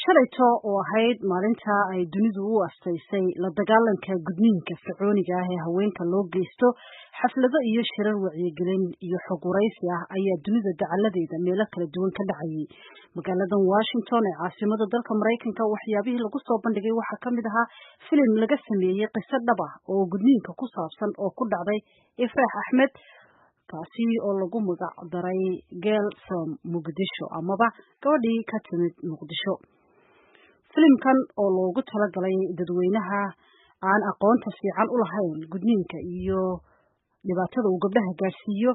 shalayto oo ahayd maalinta ay dunidu u asteysay la dagaalanka gudniinka fircooniga ah ee haweenka loo geysto xaflado iyo shirar wacyigelin iyo xog waraysi ah ayaa dunida dacaladeeda meelo kala duwan ka dhacayay magaaladan Washington ee caasimada dalka Mareykanka waxyaabihii lagu soo bandhigay waxaa ka mid ahaa filim laga sameeyay qiso dhab ah oo gudniinka ku saabsan oo ku dhacday Ifraax Axmed kaasi oo lagu magac daray Girl from Muqdisho amaba gabadhii ka timid Muqdisho filimkan oo loogu talagalay dadweynaha aan aqoonta fiican u lahayn gudniinka iyo dhibaatada uu gabdhaha gaarsiiyo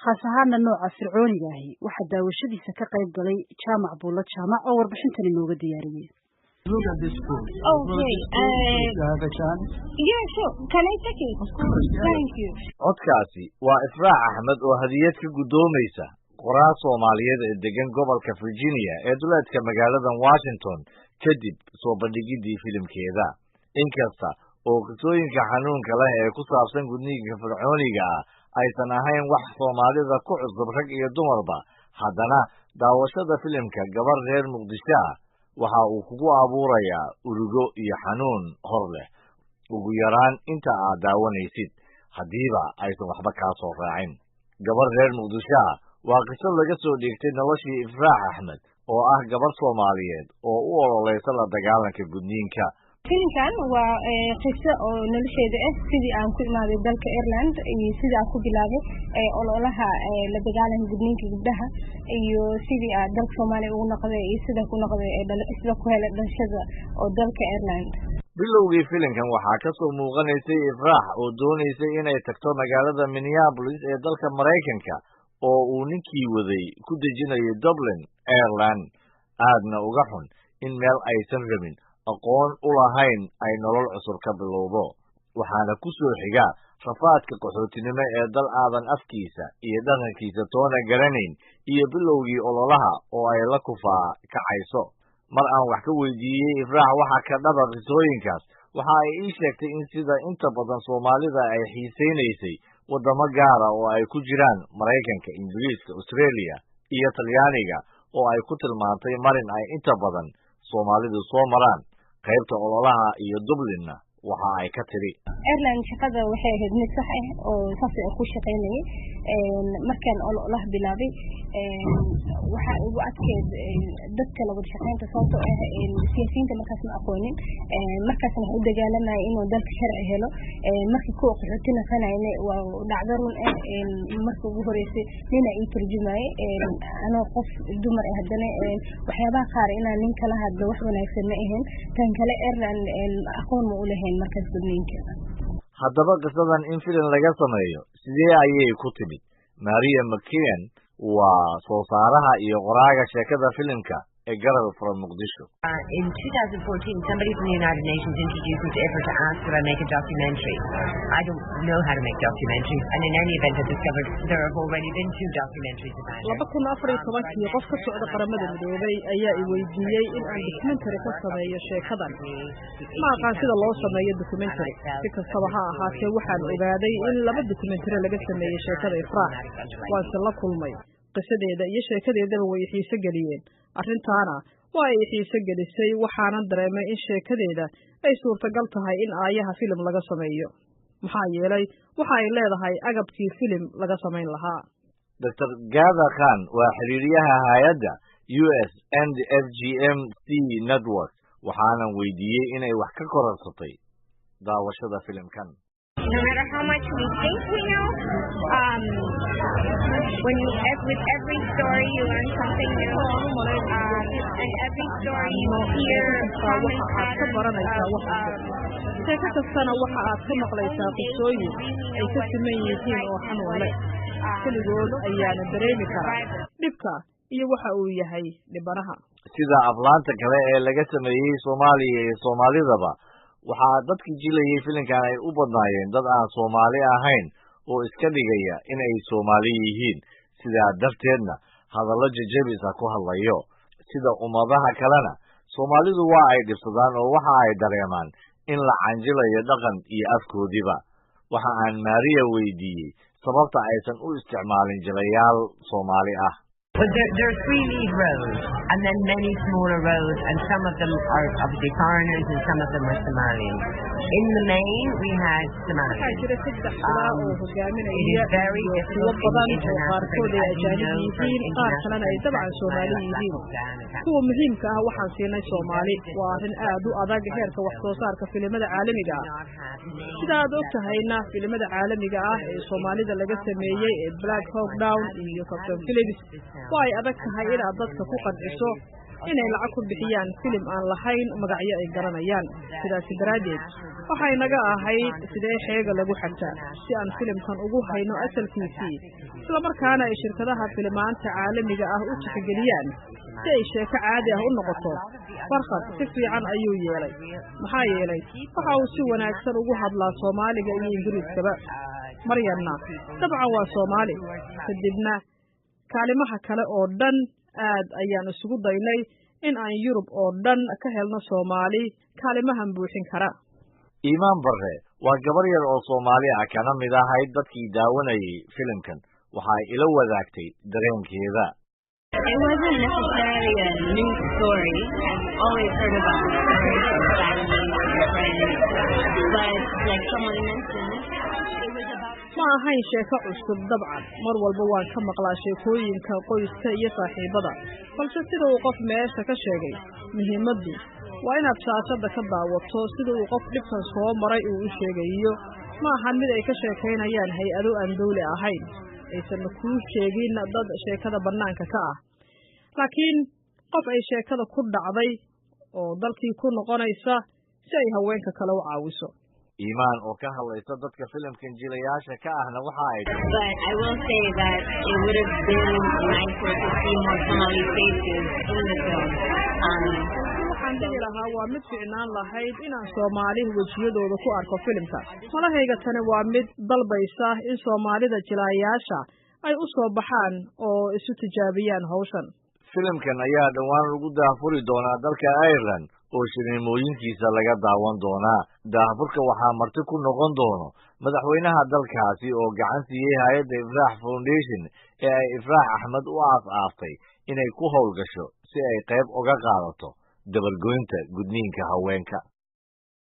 khaas ahaan nooca fircooniga ah waxa daawashadiisa ka qayb galay Jaamac Buulo Jaamac oo warbixintan inooga diyaariyay. Look at this food. Okay. Have a chance? Yeah, sure. Can I take it? Of course, yeah. Thank you. Codkaasi waa Ifraax Axmed oo hadiyad ka gudoomaysa qoraa Soomaaliyeed ee degan gobolka Virginia ee duleedka magaalada Washington kadib soo bandhigidii filimkeeda. Inkasta oo qisooyinka xanuunka leh ee ku saabsan gudniinka fircooniga ah aysan ahayn wax Soomaalida ku cusub rag iyo dumarba, haddana daawashada filimka gabar reer Muqdisho ah waxa uu kugu abuurayaa urugo iyo xanuun hor leh ugu yaraan inta aad daawanaysid hadiiba aysan waxba kaa soo raacin. Gabar reer Muqdisho ah waa qiso laga soo dhigtay noloshii Ifraax Axmed oo ah gabar Soomaaliyeed oo u ololeysa la dagaalanka gudniinka. Filimkan waa qiso oo nolosheeda ah sidii aan ku imaaday dalka Ireland iyo sidii aan ku bilaabay ololaha la dagaalanka gudniinka gabdhaha iyo sidii aan dalka Soomaaliya ugu noqday iyo sida ku noqday isla ku helay dhalashada oo dalka Ireland. Bilowgii filimkan waxaa ka soo muuqanaysay Ifraax oo doonaysay inay tagto magaalada Minneapolis ee dalka Mareykanka oo uu ninkii waday ku dejinayo Dublin, Ireland, aadna uga xun in meel aysan rabin aqoon u lahayn ay nolol cusub ka bilowdo. Waxaana ku soo xiga rafaadka qaxootinimo ee dal aadan afkiisa iyo dhaqankiisa toona garanayn iyo bilowgii ololaha oo ay la kufaa kacayso. Mar aan wax ka weydiiyey Ifraax waxa ka dhaba qisooyinkaas waxa ay ii sheegtay in sida inta badan Soomaalida ay xiiseynaysay wadamo gaar ah oo ay ku jiraan Mareykanka, Ingiriiska, Australia iyo Talyaaniga oo ay ku tilmaantay marin ay inta badan Soomaalidu soo maraan. qaybta ololaha iyo Dublinna waxa ay ka tiri Ireland shaqada waxay ahayd mid sax ah oo sax ah ku shaqeynayay markaan ololaha bilaabay waxa ugu adkeed dadka la wada shaqeynta sababtoo ah siyaasiyiinta markaas ma aqoonin markaasna waxa u dagaalamay inuu dalka sharci helo markii ku qaxootina sanayna waa dhacdo run ah markii ugu horeysay nina ii turjumay anoo qof dumar ah haddana waxyaabaha qaar inaan nin kala hadlo wax wanaagsan ma ahayn tan kale Ireland aqoon ma u lahayn markaas gudniinka. Haddaba qisadan in filim laga sameeyo sidee ayay ku timid? Maria McKeon waa soo saaraha iyo qoraaga sheekada filimka Girl from Muqdisho. In 2014, somebody from the United Nations introduced me to IFRA to ask that I make a documentary. I don't know how to make documentaries, and in any event, I discovered there have already been 2 documentaries about it. 2014 qof ka socda qaramada midoobay ayaa i weydiiyay in aan documentary ka sameeyo sheekadan. Ma aqaan sida loo sameeyo documentary. Si kastaba ha ahaatee waxaan ogaaday in 2 documentary laga sameeyo sheekada Ifraax. Waan la kulmay qisadeeda iyo sheekadeedaba way xiiso galiyeen. Arrintaana waa ay xiiso gelisay waxaana dareemay in sheekadeeda ay suurtagal tahay in aayaha filim laga sameeyo. Maxaa yeelay waxa ay leedahay agabkii filim laga sameyn lahaa. Dr. Gada Khan waa xiriiriyaha hay'adda USNFGMC Network waxaana weydiiyey inay wax ka korarsatay daawashada filimkan. No matter how much we think we know, with every story you learn something new, and every story you hear common patterns sheeko kastana waxa aad ka maqlaysaa qisooyin ay ka siman yihiin oo xanuun leh. Keligood ayaana dareemi karaa dhibka iyo waxa uu yahay dhibanaha. Sida aflaanta kale ee laga sameeyay Soomaaliya iyo Soomaalidaba waxa dadkii jilayay filimkan ay u badnaayeen dad aan Soomaali ahayn oo iska dhigaya in ay Soomaali yihiin sidaa darteedna hadallo jajabis ah ku hadlayo. Sida ummadaha kalena Soomaalidu waa ay dhibsadaan oo waxa ay dareemaan in la canjilayo dhaqan iyo afkoodiba. Waxa aan Maria weydiiyey sababta aysan u isticmaalin jilayaal Soomaali ah. Well, there are 3 lead rows, and then many smaller rows, and some of them are obviously foreigners, and some of them are Somalians. In the main, we had Somalians. It is very difficult in international kuwa muhiimka ah waxaan siinay Soomaali waa arin aad u adag heerka wax soo saarka filimada caalamiga ah sida aad ogtahayna filimada caalamiga ah ee Soomaalida laga sameeyay ee Black Hawk Down iyo Captain Phillips waa ay adag tahay in aad dadka ku qanciso inay lacag ku bixiyaan filim aan lahayn magacyo ay garanayaan sidaas daraadeed waxay naga ahayd sidee xeega lagu xagtaa si aan filimkan ugu hayno asalkiisii isla markaana ay shirkadaha filmaanta caalamiga ah u tixgeliyaan si ay sheeko caadi ah u noqoto farqad si fiican ayuu yeelay maxaa yeelay waxa uu si wanaagsan ugu hadlaa Soomaaliga iyo Ingiriiskaba Maryanna dabcan waa Soomaali kadibna kaalimaha kale oo dhan aad ayaan isugu daynay in aan Yurub oo dhan ka helno Soomaali kaalimahan buuxin kara Iman Barre waa gabar yar oo Soomaali ah kana mid ahayd dadkii daawanayay filimkan waxa ay ila wadaagtay dareenkeeda It wasn't necessarily a new story. I've always heard about the story from family and friends, but like someone mentioned, it was about ma ahayn sheeko cusub dabcan mar walba waan ka maqlaa sheekooyinka qoyska iyo saaxiibada balse sida uu qof meesha ka sheegay muhiimaddu waa inaad shaashada ka daawato sida uu qof dhibkan soo maray uu u sheegayo ma ahan mid ay ka sheekaynayaan hay-ado aan dawli ahayn aysan ku sheegin dad sheekada banaanka ka ah laakiin qof ay sheekada ku dhacday oo dalkii ku noqonaysa si ay haweenka kale u caawiso Iman oo ka hadlaysa dadka filimkan jilayaasha ka ahna waxa ay But I will say that it would have been nice to see more Somali faces in the film. waxaan dhihi lahaa waa mid fiicnaan lahayd inaan Soomaali wajiyadooda ku arko filimka malahayga tani waa mid dalbaysa in Soomaalida jilayaasha ay u soo baxaan oo isu tijaabiyaan hawshan filimkan ayaa dhawaan lagu daafuri doonaa dalka Ireland oo shirmooyinkiisa laga daawan doonaa daafurka waxaa marti ku noqon doono madaxweynaha dalkaasi oo gacan siiyay hay'adda Ifraax Foundation ee ay Ifraax Axmed u aasaastay inay ku howlgasho si ay qayb uga qaadato dabargoynta gudniinka haweenka